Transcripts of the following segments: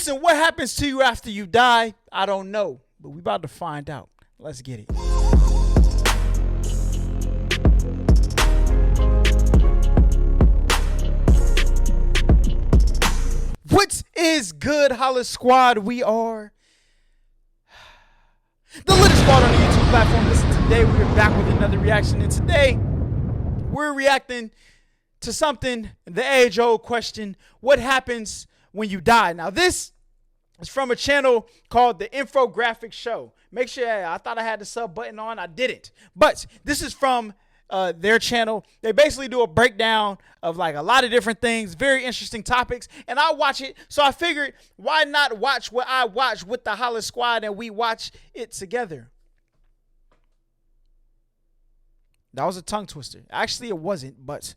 Listen, what happens to you after you die? I don't know, but we about to find out. Let's get it. What is good, HollaSquad? We are the latest squad on the YouTube platform. Listen, today we are back with another reaction, and today we're reacting to something, the age-old question: what happens when you die? Now, this is from a channel called The Infographic Show. Make sure, I thought I had the sub button on, I didn't. But this is from their channel. They basically do a breakdown of like a lot of different things, very interesting topics, and I watch it. So I figured, why not watch what I watch with the HollaSquad, and we watch it together. That was a tongue twister. Actually, it wasn't, but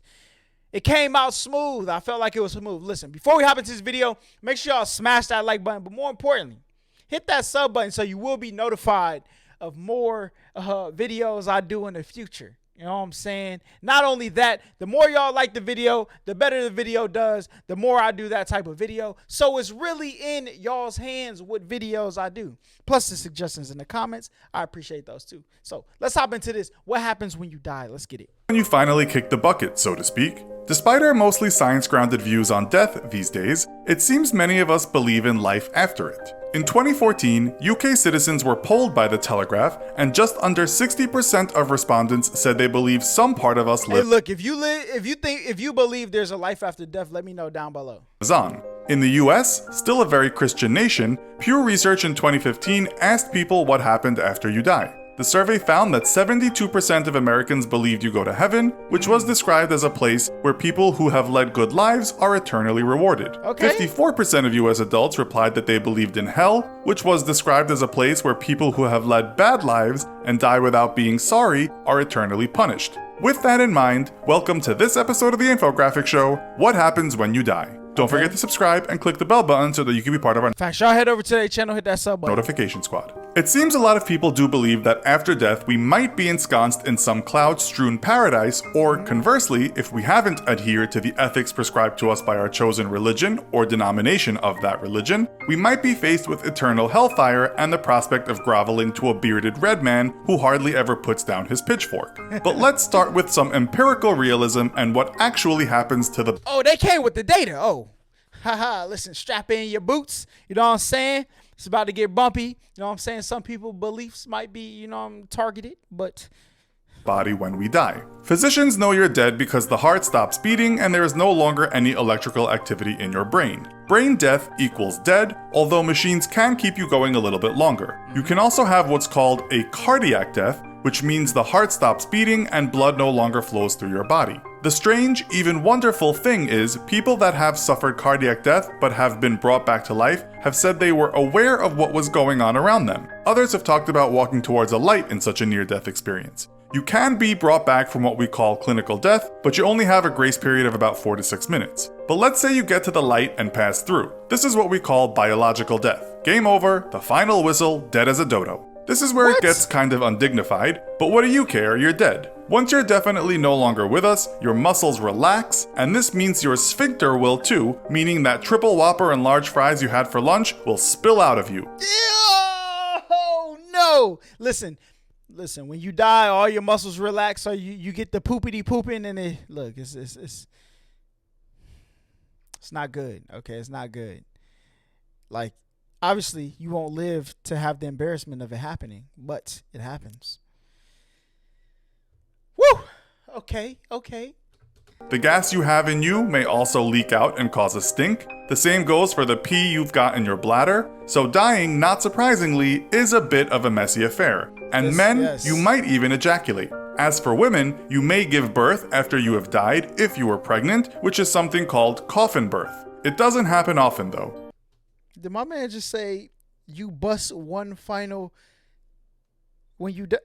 it came out smooth. I felt like it was smooth. Listen, before we hop into this video, make sure y'all smash that like button, but more importantly, hit that sub button so you will be notified of more videos I do in the future. You know what I'm saying? Not only that, the more y'all like the video, the better the video does, the more I do that type of video. So it's really in y'all's hands what videos I do. Plus the suggestions in the comments. I appreciate those too. So let's hop into this. What happens when you die? Let's get it. When you finally kick the bucket, so to speak. Despite our mostly science-grounded views on death these days, it seems many of us believe in life after it. In 2014, UK citizens were polled by The Telegraph, and just under 60% of respondents said they believe some part of us lives. Hey, look, if you believe there's a life after death, let me know down below. On. In the US, still a very Christian nation, Pew Research in 2015 asked people what happened after you die. The survey found that 72% of Americans believed you go to heaven, which was described as a place where people who have led good lives are eternally rewarded. Okay. 54% of US adults replied that they believed in hell, which was described as a place where people who have led bad lives and die without being sorry are eternally punished. With that in mind, welcome to this episode of the Infographic Show, What Happens When You Die. Don't forget to subscribe and click the bell button so that you can be part of our y'all head over to their channel, hit that sub button. notification squad. It seems a lot of people do believe that after death we might be ensconced in some cloud-strewn paradise, or conversely, if we haven't adhered to the ethics prescribed to us by our chosen religion or denomination of that religion, we might be faced with eternal hellfire and the prospect of groveling to a bearded red man who hardly ever puts down his pitchfork. But let's start with some empirical realism and what actually happens to the— Oh, they came with the data. Oh, haha, listen, strap in your boots. You know what I'm saying? It's about to get bumpy. You know what I'm saying? Some people's beliefs might be, targeted, but body when we die. Physicians know you're dead because the heart stops beating and there is no longer any electrical activity in your brain. Brain death equals dead, although machines can keep you going a little bit longer. You can also have what's called a cardiac death, which means the heart stops beating and blood no longer flows through your body. The strange, even wonderful thing is, people that have suffered cardiac death but have been brought back to life have said they were aware of what was going on around them. Others have talked about walking towards a light in such a near-death experience. You can be brought back from what we call clinical death, but you only have a grace period of about 4 to 6 minutes. But let's say you get to the light and pass through. This is what we call biological death. Game over, the final whistle, dead as a dodo. This is where it gets kind of undignified, but what do you care, you're dead. Once you're definitely no longer with us, your muscles relax, and this means your sphincter will too, meaning that triple whopper and large fries you had for lunch will spill out of you. Oh, no. Listen, when you die, all your muscles relax, so you get the poopity pooping, and it's not good, okay? It's not good. Like, obviously, you won't live to have the embarrassment of it happening, but it happens. Woo! Okay. The gas you have in you may also leak out and cause a stink. The same goes for the pee you've got in your bladder. So dying, not surprisingly, is a bit of a messy affair. And yes. You might even ejaculate. As for women, you may give birth after you have died if you were pregnant, which is something called coffin birth. It doesn't happen often though. Did my man just say you bust one final when you die?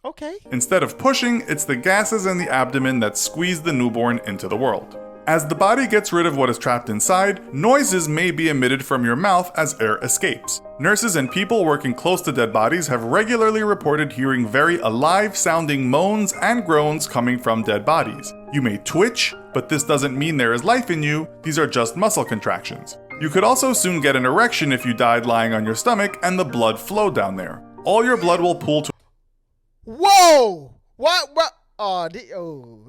Okay. Instead of pushing, it's the gases in the abdomen that squeeze the newborn into the world. As the body gets rid of what is trapped inside, noises may be emitted from your mouth as air escapes. Nurses and people working close to dead bodies have regularly reported hearing very alive-sounding moans and groans coming from dead bodies. You may twitch, but this doesn't mean there is life in you, these are just muscle contractions. You could also soon get an erection if you died lying on your stomach and the blood flowed down there. All your blood will pool to— Whoa! What?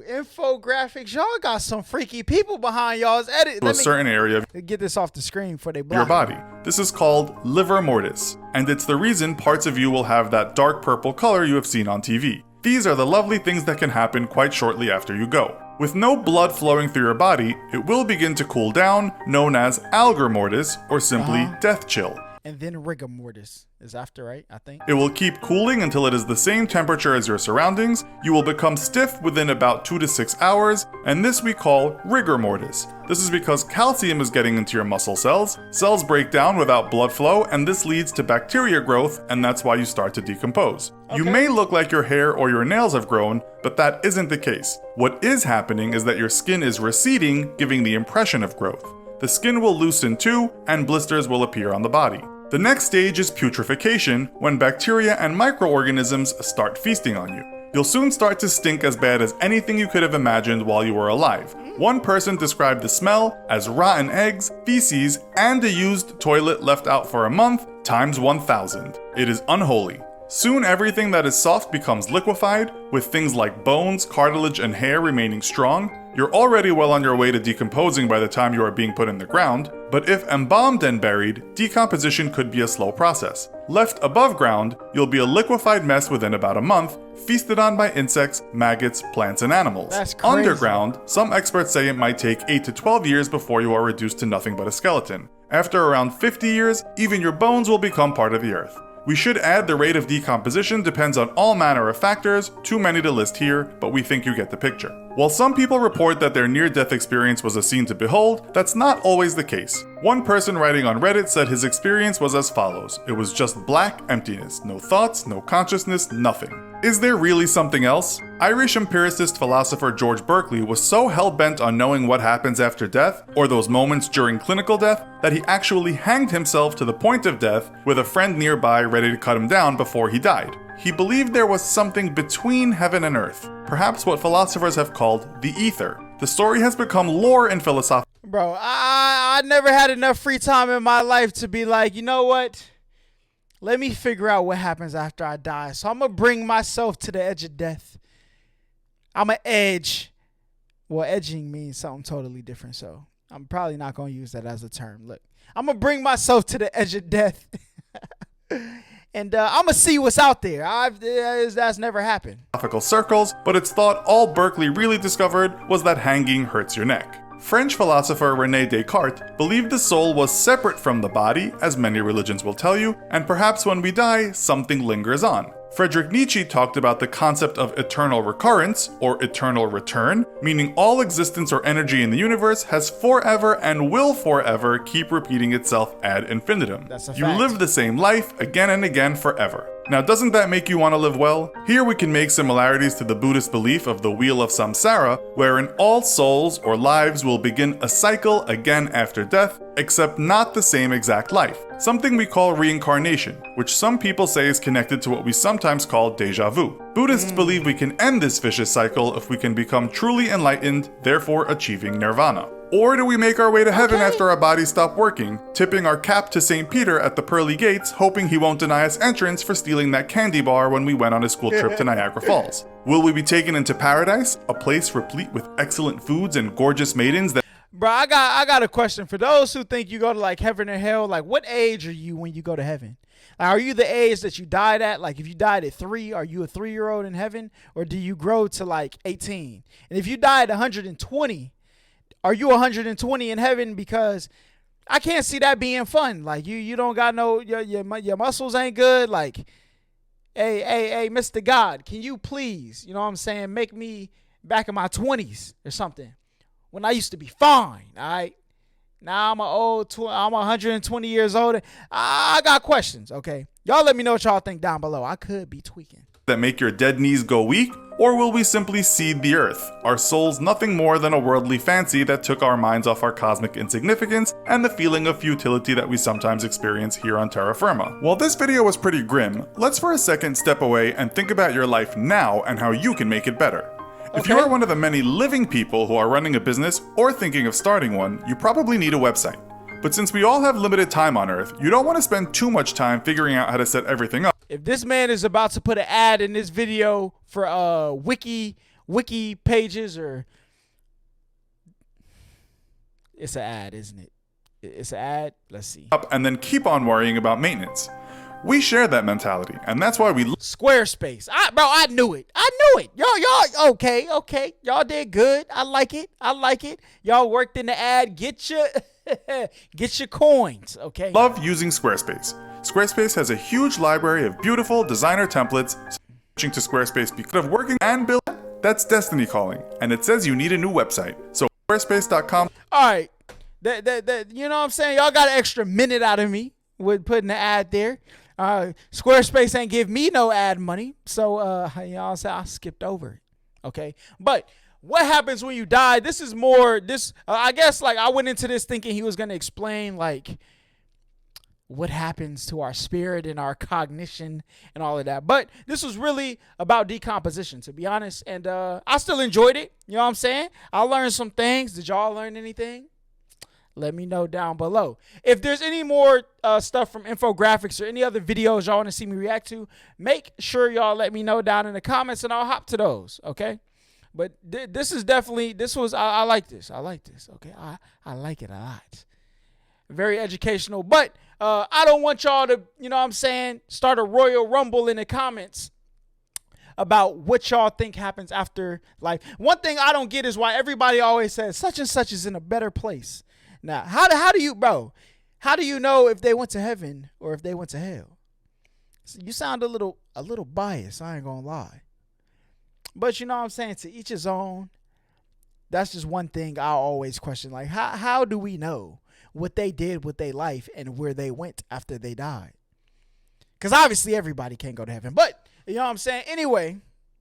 Infographics. Y'all got some freaky people behind y'all's edit. a certain area of Get this off the screen for they block your body. This is called livor mortis, and it's the reason parts of you will have that dark purple color you have seen on TV. These are the lovely things that can happen quite shortly after you go. With no blood flowing through your body, it will begin to cool down, known as algor mortis, or simply death chill. And then rigor mortis is after, right? I think. It will keep cooling until it is the same temperature as your surroundings. You will become stiff within about 2 to 6 hours, and this we call rigor mortis. This is because calcium is getting into your muscle cells. Cells break down without blood flow, and this leads to bacteria growth, and that's why you start to decompose. You may look like your hair or your nails have grown, but that isn't the case. What is happening is that your skin is receding, giving the impression of growth. The skin will loosen too, and blisters will appear on the body. The next stage is putrefaction, when bacteria and microorganisms start feasting on you. You'll soon start to stink as bad as anything you could have imagined while you were alive. One person described the smell as rotten eggs, feces, and a used toilet left out for a month times 1,000. It is unholy. Soon everything that is soft becomes liquefied, with things like bones, cartilage, and hair remaining strong. You're already well on your way to decomposing by the time you are being put in the ground, but if embalmed and buried, decomposition could be a slow process. Left above ground, you'll be a liquefied mess within about a month, feasted on by insects, maggots, plants, and animals. That's crazy. Underground, some experts say it might take 8 to 12 years before you are reduced to nothing but a skeleton. After around 50 years, even your bones will become part of the earth. We should add the rate of decomposition depends on all manner of factors, too many to list here, but we think you get the picture. While some people report that their near-death experience was a scene to behold, that's not always the case. One person writing on Reddit said his experience was as follows. It was just black emptiness, no thoughts, no consciousness, nothing. Is there really something else? Irish empiricist philosopher George Berkeley was so hell-bent on knowing what happens after death, or those moments during clinical death, that he actually hanged himself to the point of death with a friend nearby ready to cut him down before he died. He believed there was something between heaven and earth, perhaps what philosophers have called the ether. The story has become lore in philosophy. Bro, I never had enough free time in my life to be like, you know what? Let me figure out what happens after I die. So I'm going to bring myself to the edge of death. I'm going to edge. Well, edging means something totally different, so I'm probably not going to use that as a term. Look, I'm going to bring myself to the edge of death. And I'm going to see what's out there. That's never happened. Circles, but it's thought all Berkeley really discovered was that hanging hurts your neck. French philosopher René Descartes believed the soul was separate from the body, as many religions will tell you, and perhaps when we die, something lingers on. Friedrich Nietzsche talked about the concept of eternal recurrence, or eternal return, meaning all existence or energy in the universe has forever and will forever keep repeating itself ad infinitum. That's a You fact. live the same life again and again forever. Now, doesn't that make you want to live well? Here we can make similarities to the Buddhist belief of the Wheel of Samsara, wherein all souls or lives will begin a cycle again after death, except not the same exact life. Something we call reincarnation, which some people say is connected to what we sometimes call deja vu. Buddhists believe we can end this vicious cycle if we can become truly enlightened, therefore achieving nirvana. Or do we make our way to heaven after our bodies stop working, tipping our cap to St. Peter at the pearly gates, hoping he won't deny us entrance for stealing that candy bar when we went on a school trip to Niagara Falls? Will we be taken into paradise, a place replete with excellent foods and gorgeous maidens that— Bro, I got a question for those who think you go to like heaven or hell. Like, what age are you when you go to heaven? Like, are you the age that you died at? Like, if you died at 3, are you a 3-year-old in heaven, or do you grow to like 18? And if you died at 120, are you 120 in heaven? Because I can't see that being fun. Like, you don't got no your muscles ain't good. Like, hey, Mr. God, can you please, you know what I'm saying, make me back in my 20s or something? When I used to be fine, all right? Now I'm I'm 120 years old. I got questions, okay? Y'all let me know what y'all think down below. I could be tweaking. that make your dead knees go weak? Or will we simply seed the earth, our souls nothing more than a worldly fancy that took our minds off our cosmic insignificance and the feeling of futility that we sometimes experience here on terra firma? While this video was pretty grim, let's for a second step away and think about your life now and how you can make it better. If you are one of the many living people who are running a business or thinking of starting one, you probably need a website. But since we all have limited time on Earth, you don't want to spend too much time figuring out how to set everything up. If this man is about to put an ad in this video for wiki pages, or it's an ad, isn't it? It's an ad. Let's see. And then keep on worrying about maintenance. We share that mentality, and that's why we Squarespace. I knew it. Y'all okay. Y'all did good. I like it. Y'all worked in the ad. Get your coins, okay? love using Squarespace. Squarespace has a huge library of beautiful designer templates. Switching to Squarespace because of working and building, that's destiny calling, and it says you need a new website. So squarespace.com. All right, you know what I'm saying? Y'all got an extra minute out of me with putting the ad there. Squarespace ain't give me no ad money, so y'all say I skipped over it, okay? But what happens when you die? This is more I guess, like, I went into this thinking he was gonna explain like what happens to our spirit and our cognition and all of that, but this was really about decomposition, to be honest, and I still enjoyed it. You know what I'm saying? I learned some things. Did y'all learn anything? Let me know down below. If there's any more stuff from infographics or any other videos y'all want to see me react to, make sure y'all let me know down in the comments and I'll hop to those, okay? But this is definitely, I like this. I like this, okay? I like it a lot. Very educational, but I don't want y'all to, you know what I'm saying, start a Royal Rumble in the comments about what y'all think happens after life. One thing I don't get is why everybody always says such and such is in a better place. Now, how do you know if they went to heaven or if they went to hell? So you sound a little biased, I ain't gonna lie. But you know what I'm saying, to each his own. That's just one thing I always question. Like, how do we know what they did with their life and where they went after they died? Because obviously everybody can't go to heaven. But you know what I'm saying? Anyway,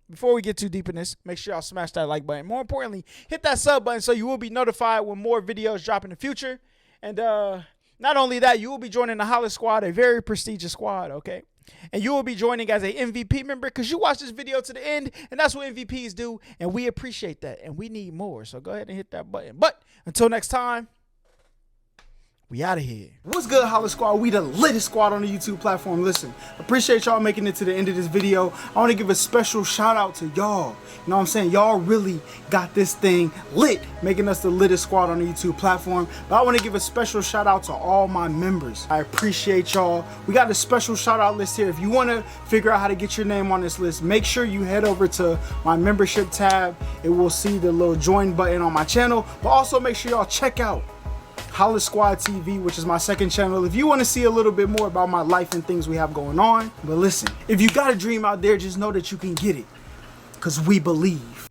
before we get too deep in this, make sure y'all smash that like button. More importantly, hit that sub button so you will be notified when more videos drop in the future. And not only that, you will be joining the HollaSquad, a very prestigious squad, okay? And you will be joining as a MVP member because you watch this video to the end, and that's what MVPs do, and we appreciate that, and we need more. So go ahead and hit that button. But until next time, we out of here. What's good, HollaSquad? We the latest squad on the YouTube platform. Listen, appreciate y'all making it to the end of this video. I want to give a special shout out to y'all. You know what I'm saying? Y'all really got this thing lit, making us the latest squad on the YouTube platform. But I want to give a special shout out to all my members. I appreciate y'all. We got a special shout out list here. If you want to figure out how to get your name on this list, make sure you head over to my membership tab. It will see the little join button on my channel. But also make sure y'all check out HollaSquad TV, which is my second channel, if you want to see a little bit more about my life and things we have going on. But listen, if you got a dream out there, just know that you can get it, because we believe.